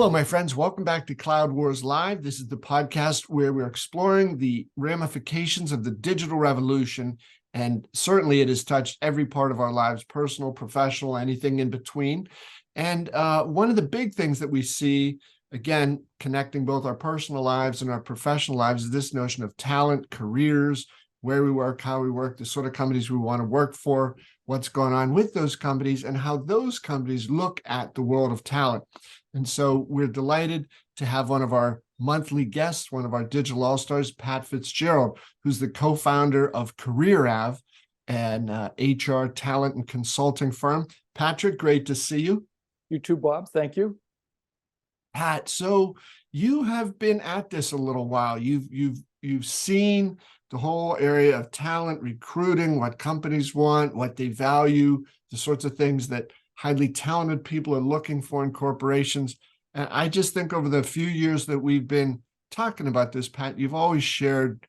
Hello, my friends. Welcome back to Cloud Wars Live. This is the podcast where we're exploring the ramifications of the digital revolution. And certainly it has touched every part of our lives, personal, professional, anything in between. And one of the big things that we see, again, connecting both our personal lives and our professional lives, is this notion of talent, careers, where we work, how we work, the sort of companies we want to work for, what's going on with those companies, and how those companies look at the world of talent. And so we're delighted to have one of our monthly guests, one of our digital all-stars, Pat Fitzgerald, who's the co-founder of CareerAv, an HR talent and consulting firm. Patrick, great to see you. You too, Bob. Thank you. Pat, so you have been at this a little while. You've seen the whole area of talent recruiting, what companies want, what they value, the sorts of things that highly talented people are looking for in corporations. And I just think over the few years that we've been talking about this, Pat, you've always shared,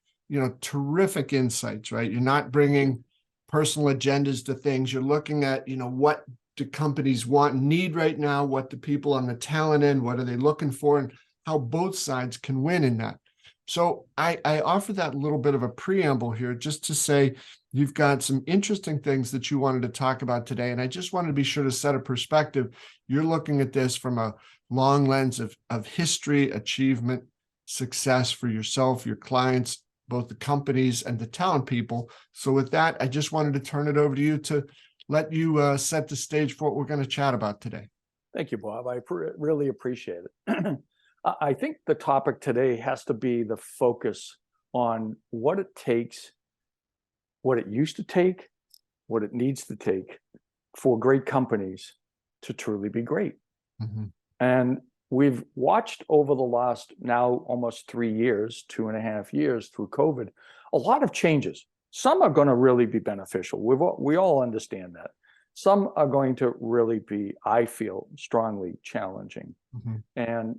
terrific insights, right? You're not bringing personal agendas to things. You're looking at, what do companies want and need right now? What do people on the talent end, what are they looking for, and how both sides can win in that. So I offer that little bit of a preamble here just to say you've got some interesting things that you wanted to talk about today. And I just wanted to be sure to set a perspective. You're looking at this from a long lens of history, achievement, success for yourself, your clients, both the companies and the talent people. So with that, I just wanted to turn it over to you to let you set the stage for what we're going to chat about today. Thank you, Bob. I really appreciate it. I think the topic today has to be the focus on what it takes, what it used to take, what it needs to take for great companies to truly be great. Mm-hmm. And we've watched over the last now almost 3 years, 2.5 years through COVID, a lot of changes. Some are going to really be beneficial. We all understand that. Some are going to really be, I feel, strongly challenging. Mm-hmm. And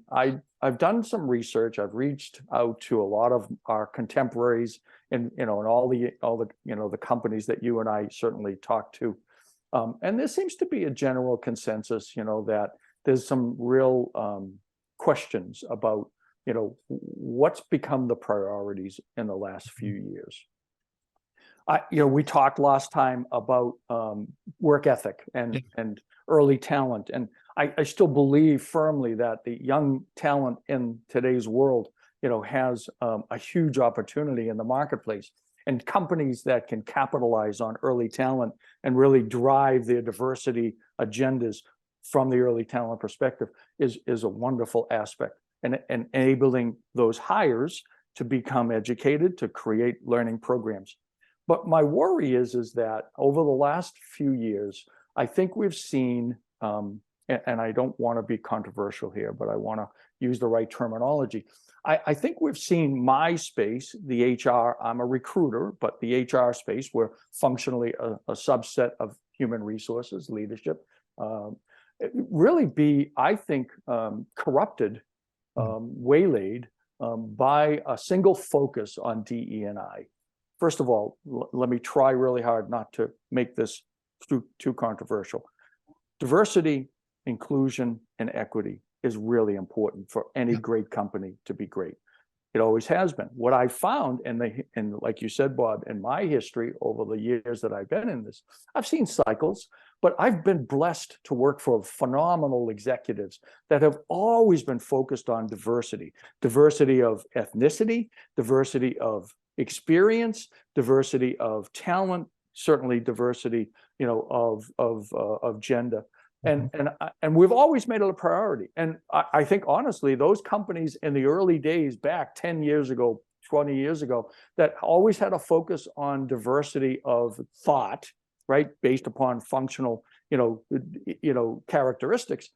I've done some research. I've reached out to a lot of our contemporaries and all the companies that you and I certainly talk to. And there seems to be a general consensus, that there's some real questions about, what's become the priorities in the last few years. We talked last time about work ethic and early talent. And I still believe firmly that the young talent in today's world, has a huge opportunity in the marketplace. And companies that can capitalize on early talent and really drive their diversity agendas from the early talent perspective is a wonderful aspect. And enabling those hires to become educated, to create learning programs. But my worry is that over the last few years, I think we've seen, and I don't want to be controversial here, but I want to use the right terminology. I think we've seen my space, the HR, I'm a recruiter, but the HR space, we're functionally a subset of human resources, leadership, really be, I think, corrupted, waylaid by a single focus on DE&I. First of all, let me try really hard not to make this too controversial. Diversity, inclusion, and equity is really important for any great company to be great. It always has been. What I found, and like you said, Bob, in my history over the years that I've been in this, I've seen cycles, but I've been blessed to work for phenomenal executives that have always been focused on diversity of ethnicity, diversity of experience, diversity of talent, certainly diversity, of gender. And we've always made it a priority. And I think, honestly, those companies in the early days back 10 years ago, 20 years ago, that always had a focus on diversity of thought, right, based upon functional, characteristics,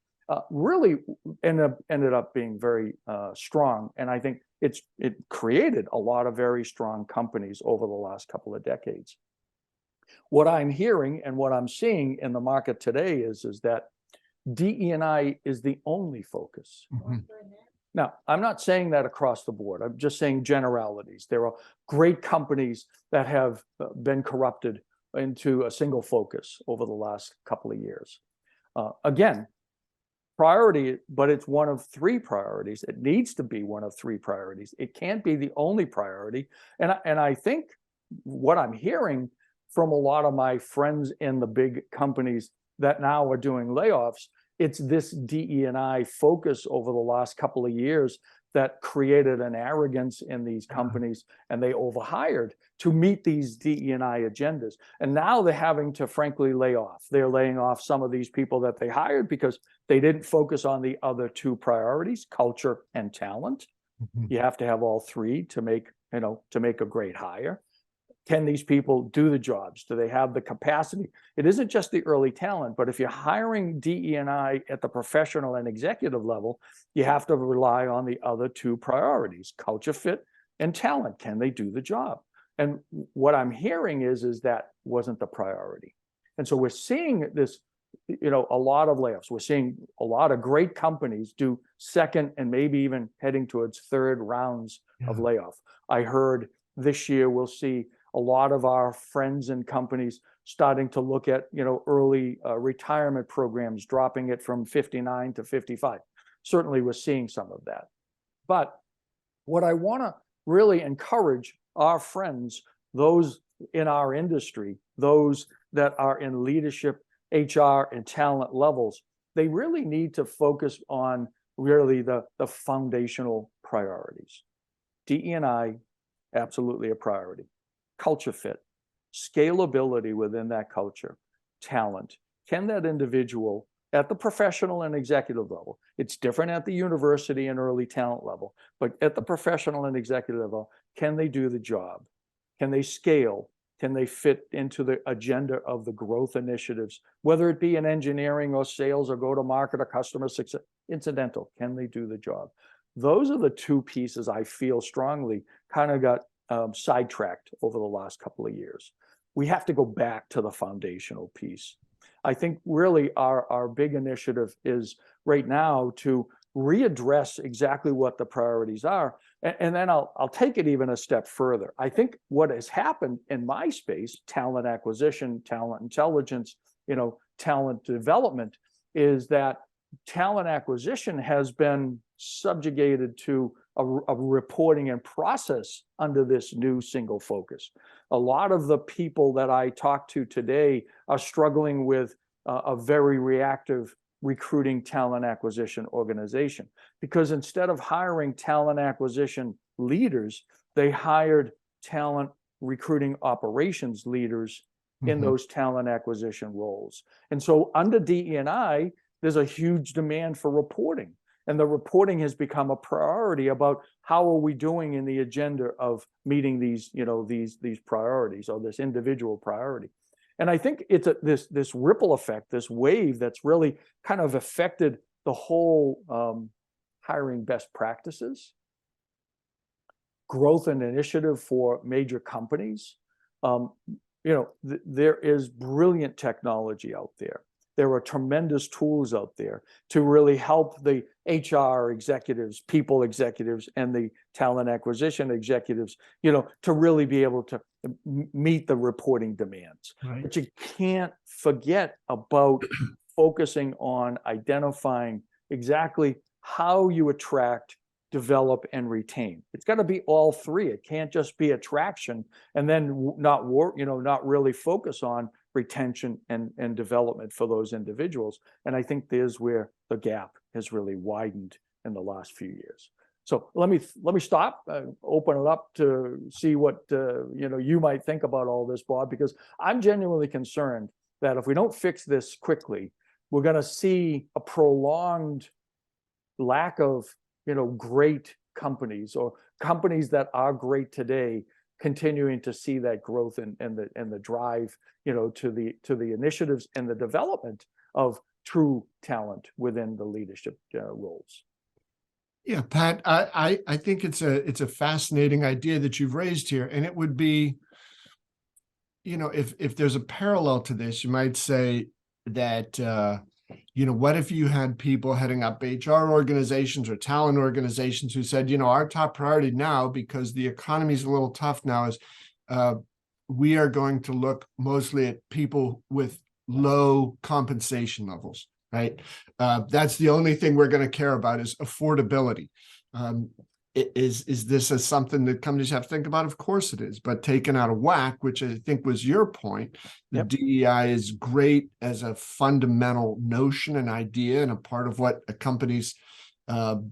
really ended up being very strong. And I think it created a lot of very strong companies over the last couple of decades. What I'm hearing and what I'm seeing in the market today is that DE&I is the only focus. Mm-hmm. Now, I'm not saying that across the board. I'm just saying generalities. There are great companies that have been corrupted into a single focus over the last couple of years. Again, priority, but it's one of three priorities. It needs to be one of three priorities. It can't be the only priority. And I think what I'm hearing from a lot of my friends in the big companies that now are doing layoffs, it's this DE&I focus over the last couple of years that created an arrogance in these companies, and they overhired to meet these DE&I agendas. And now they're having to frankly lay off. They're laying off some of these people that they hired because they didn't focus on the other two priorities, culture and talent. You have to have all three to make a great hire. Can these people do the jobs? Do they have the capacity? It isn't just the early talent, but if you're hiring DE&I at the professional and executive level, you have to rely on the other two priorities, culture fit and talent. Can they do the job? And what I'm hearing is that wasn't the priority. And so we're seeing this, a lot of layoffs. We're seeing a lot of great companies do second and maybe even heading towards third rounds of layoff. I heard this year we'll see a lot of our friends and companies starting to look at, early retirement programs, dropping it from 59 to 55. Certainly we're seeing some of that. But what I want to really encourage our friends, those in our industry, those that are in leadership, HR, and talent levels, they really need to focus on really the foundational priorities. DE&I, absolutely a priority. Culture fit, scalability within that culture, talent. Can that individual at the professional and executive level, it's different at the university and early talent level, but at the professional and executive level, can they do the job? Can they scale? Can they fit into the agenda of the growth initiatives, whether it be in engineering or sales or go-to-market or customer success? Incidental, can they do the job? Those are the two pieces I feel strongly kind of got sidetracked over the last couple of years. We have to go back to the foundational piece. I think really our big initiative is right now to readdress exactly what the priorities are. And then I'll take it even a step further. I think what has happened in my space, talent acquisition, talent intelligence, talent development, is that talent acquisition has been subjugated to a reporting and process under this new single focus. A lot of the people that I talk to today are struggling with a very reactive recruiting talent acquisition organization, because instead of hiring talent acquisition leaders, they hired talent recruiting operations leaders in those talent acquisition roles. And so under DE&I, there's a huge demand for reporting. And the reporting has become a priority about how are we doing in the agenda of meeting these, these priorities or this individual priority. And I think it's this ripple effect, this wave that's really kind of affected the whole hiring best practices, growth and initiative for major companies. There is brilliant technology out there. There are tremendous tools out there to really help the HR executives, people executives, and the talent acquisition executives, to really be able to meet the reporting demands. Right. But you can't forget about focusing on identifying exactly how you attract, develop, and retain. It's got to be all three. It can't just be attraction and then not really focus on retention and development for those individuals. And I think there's where the gap has really widened in the last few years. So let me stop, open it up to see what you might think about all this, Bob, because I'm genuinely concerned that if we don't fix this quickly, we're going to see a prolonged lack of great companies or companies that are great today continuing to see that growth and the drive, to the initiatives and the development of true talent within the leadership roles. Yeah, Pat, I think it's a fascinating idea that you've raised here, and it would be, if there's a parallel to this, you might say that what if you had people heading up HR organizations or talent organizations who said, our top priority now, because the economy is a little tough now, is we are going to look mostly at people with low compensation levels. right? That's the only thing we're going to care about is affordability. Is this as something that companies have to think about? Of course it is, but taken out of whack, which I think was your point, the Yep. DEI is great as a fundamental notion and idea and a part of what a company's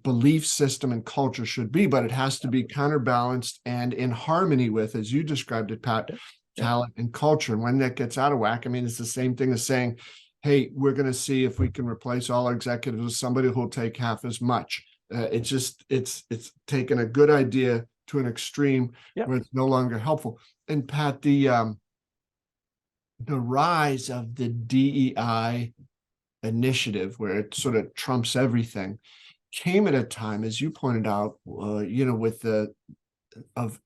belief system and culture should be, but it has to be counterbalanced and in harmony with, as you described it, Pat, Yep. talent and culture. And when that gets out of whack, I mean, it's the same thing as saying, hey, we're going to see if we can replace all our executives with somebody who'll take half as much. It's taken a good idea to an extreme Yep. where it's no longer helpful. And Pat, the rise of the DEI initiative, where it sort of trumps everything, came at a time, as you pointed out, with the of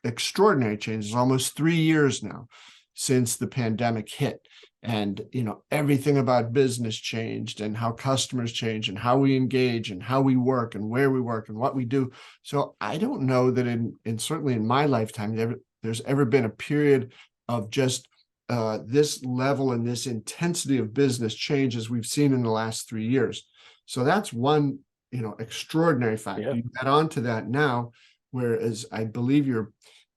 extraordinary changes. Almost 3 years now since the pandemic hit, and everything about business changed, and how customers change, and how we engage, and how we work, and where we work, and what we do. So I don't know that in certainly in my lifetime there's ever been a period of just this level and this intensity of business change as we've seen in the last 3 years. So that's one extraordinary fact. Yeah. You add on to that now, whereas I believe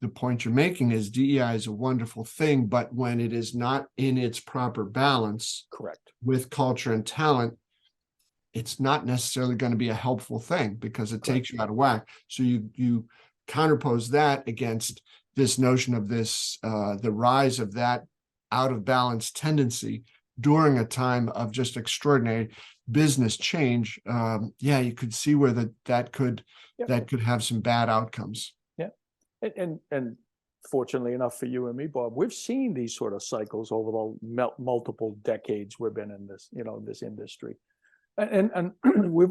the point you're making is DEI is a wonderful thing, but when it is not in its proper balance, Correct, with culture and talent, it's not necessarily going to be a helpful thing because it takes you out of whack. So you counterpose that against this notion of the rise of that out of balance tendency during a time of just extraordinary business change. You could see where that could have some bad outcomes. yeah. And fortunately enough for you and me, Bob, we've seen these sort of cycles over the multiple decades we've been in this, this industry. And we've,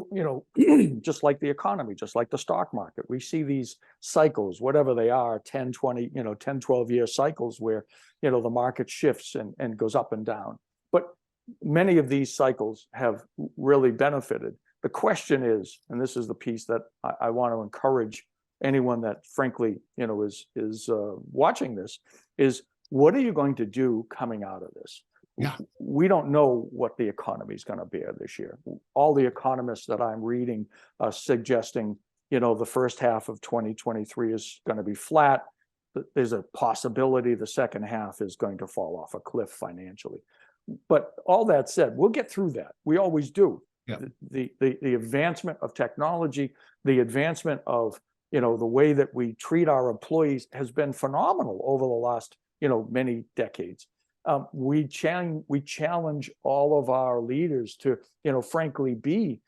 just like the economy, just like the stock market, we see these cycles, whatever they are, 10, 20, 10, 12-year cycles where, the market shifts and goes up and down. But many of these cycles have really benefited. The question is, and this is the piece that I want to encourage anyone that frankly, is watching this, is what are you going to do coming out of this? Yeah. We don't know what the economy is going to bear this year. All the economists that I'm reading are suggesting, the first half of 2023 is going to be flat. There's a possibility the second half is going to fall off a cliff financially. But all that said, we'll get through that. We always do. Yeah. The advancement of technology, the advancement of, the way that we treat our employees has been phenomenal over the last, many decades. We challenge all of our leaders to, frankly, be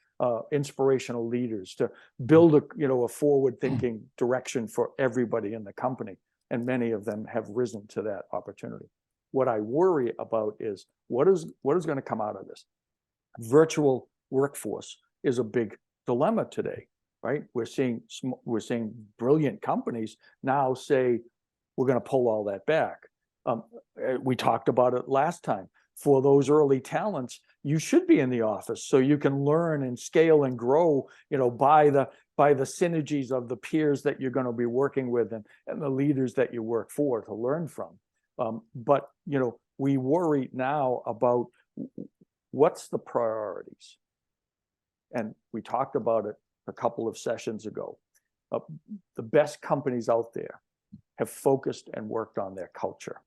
inspirational leaders, to build a forward-thinking direction for everybody in the company. And many of them have risen to that opportunity. What I worry about is what is going to come out of this. Virtual workforce is a big dilemma today, right? We're seeing brilliant companies now say we're going to pull all that back. We talked about it last time. For those early talents, you should be in the office so you can learn and scale and grow, by the synergies of the peers that you're going to be working with and the leaders that you work for to learn from. But we worry now about what's the priorities. And we talked about it a couple of sessions ago. The best companies out there have focused and worked on their culture.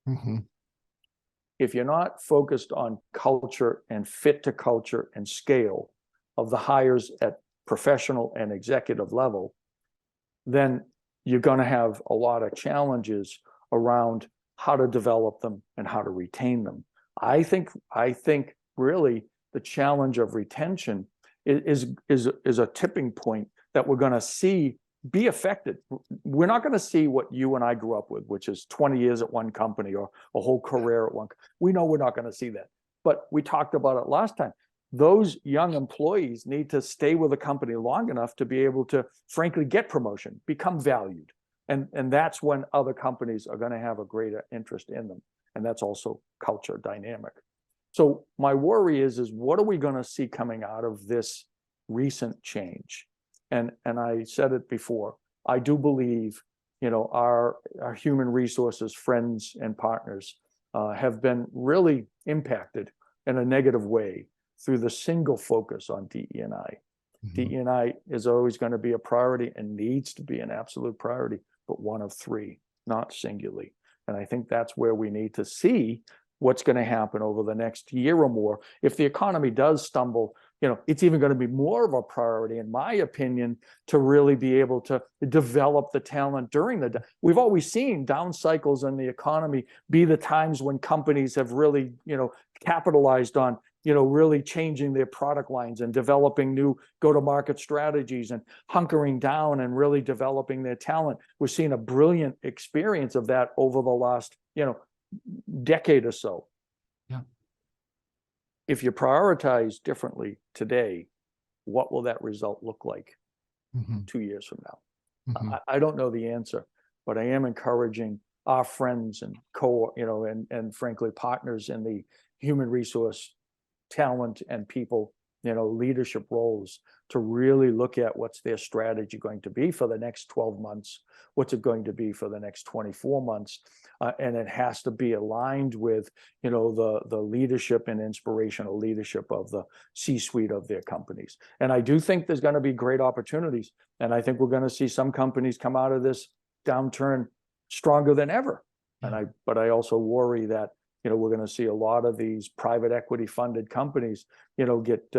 Mm-hmm. If you're not focused on culture and fit to culture and scale of the hires at professional and executive level, then you're going to have a lot of challenges around how to develop them and how to retain them. I think really the challenge of retention is a tipping point that we're going to see be affected. We're not going to see what you and I grew up with, which is 20 years at one company or a whole career at one. We know we're not going to see that. But we talked about it last time. Those young employees need to stay with a company long enough to be able to, frankly, get promotion, become valued. And that's when other companies are going to have a greater interest in them. And that's also culture dynamic. So my worry is what are we going to see coming out of this recent change? And I said it before, I do believe, our human resources friends and partners have been really impacted in a negative way through the single focus on DE&I. Mhm. DE&I is always going to be a priority and needs to be an absolute priority, but one of three, not singularly. And I think that's where we need to see what's going to happen over the next year or more. If the economy does stumble, it's even going to be more of a priority, in my opinion, to really be able to develop the talent during the. We've always seen down cycles in the economy be the times when companies have really, capitalized on, really changing their product lines and developing new go-to-market strategies and hunkering down and really developing their talent. We're seeing a brilliant experience of that over the last, decade or so. Yeah. If you prioritize differently today, what will that result look like 2 years from now? I don't know the answer, but I am encouraging our friends and and frankly partners in the human resource talent and people, leadership roles, to really look at what's their strategy going to be for the next 12 months, what's it going to be for the next 24 months, and it has to be aligned with, the leadership and inspirational leadership of the C-suite of their companies. And I do think there's going to be great opportunities, and I think we're going to see some companies come out of this downturn stronger than ever. Yeah. But I also worry that we're going to see a lot of these private equity funded companies, get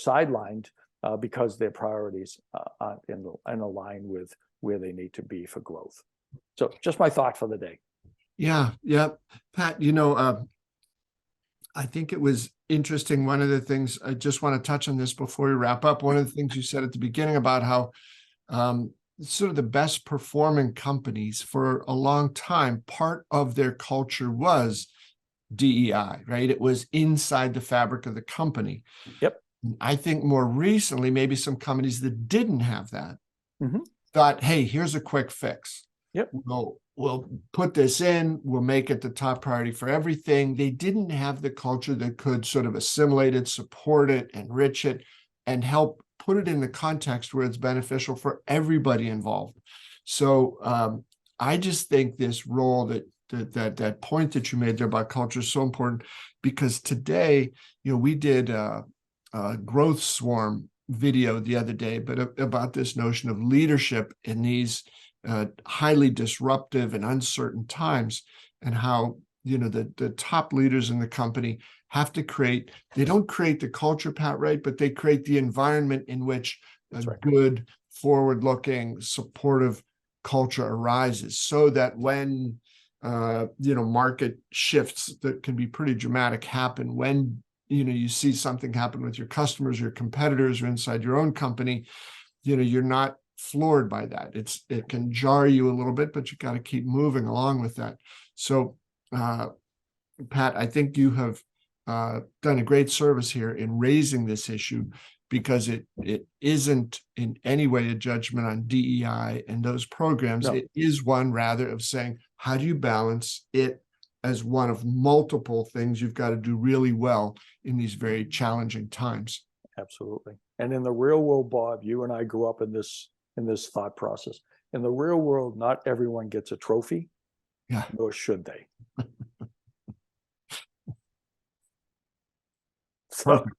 sidelined because their priorities aren't in line with where they need to be for growth. So just my thought for the day. Yeah. Pat, I think it was interesting. One of the things, I just want to touch on this before we wrap up. One of the things you said at the beginning about how sort of the best performing companies for a long time, part of their culture was DEI, right? It was inside the fabric of the company. Yep. I think more recently, maybe some companies that didn't have that thought, hey, here's a quick fix. Yep. We'll put this in, we'll make it the top priority for everything. They didn't have the culture that could sort of assimilate it, support it, enrich it, and help put it in the context where it's beneficial for everybody involved. So I just think this role that point that you made there about culture is so important, because today, we did a growth swarm video the other day, but about this notion of leadership in these highly disruptive and uncertain times, and how the top leaders in the company have to they don't create the culture, Pat, right? But they create the environment in which a good, forward-looking, supportive culture arises, so that when market shifts that can be pretty dramatic happen, when you see something happen with your customers, your competitors, or inside your own company, you're not floored by that. It can jar you a little bit, but you got to keep moving along with that. So Pat, I think you have done a great service here in raising this issue, because it isn't in any way a judgment on DEI and those programs. No. It is one rather of saying, how do you balance it as one of multiple things you've got to do really well in these very challenging times? Absolutely. And in the real world, Bob, you and I grew up in this thought process. In the real world, not everyone gets a trophy, nor should they. Perfect.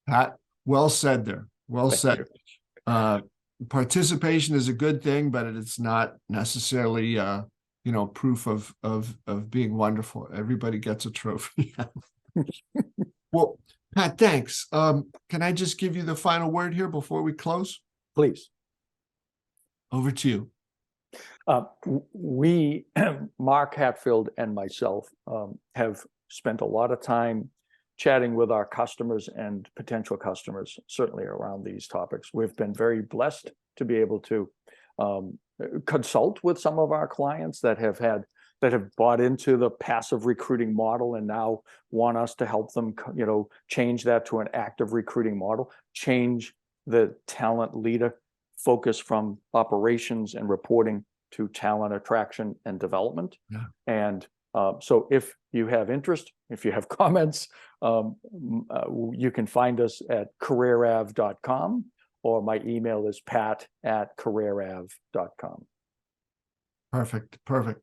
Pat, well said there. Well said. Participation is a good thing, but it's not necessarily proof of being wonderful. Everybody gets a trophy. Well, Pat, thanks. Can I just give you the final word here before we close? Please. Over to you. We, Mark Hatfield and myself, have spent a lot of time chatting with our customers and potential customers, certainly around these topics. We've been very blessed to be able to consult with some of our clients that have bought into the passive recruiting model and now want us to help them, change that to an active recruiting model, change the talent leader focus from operations and reporting to talent attraction and development. Yeah. And so if you have interest, if you have comments, you can find us at careerav.com, or my email is pat@careerav.com. Perfect. Perfect.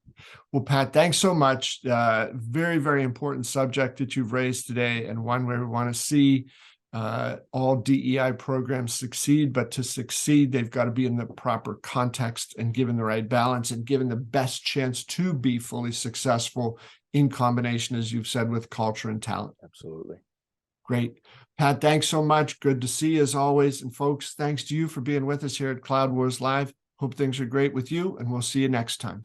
Well, Pat, thanks so much. Very, very important subject that you've raised today, and one where we want to see all DEI programs succeed. But to succeed, they've got to be in the proper context and given the right balance and given the best chance to be fully successful in combination, as you've said, with culture and talent. Absolutely. Great. Pat, thanks so much. Good to see you as always. And folks, thanks to you for being with us here at Cloud Wars Live. Hope things are great with you, and we'll see you next time.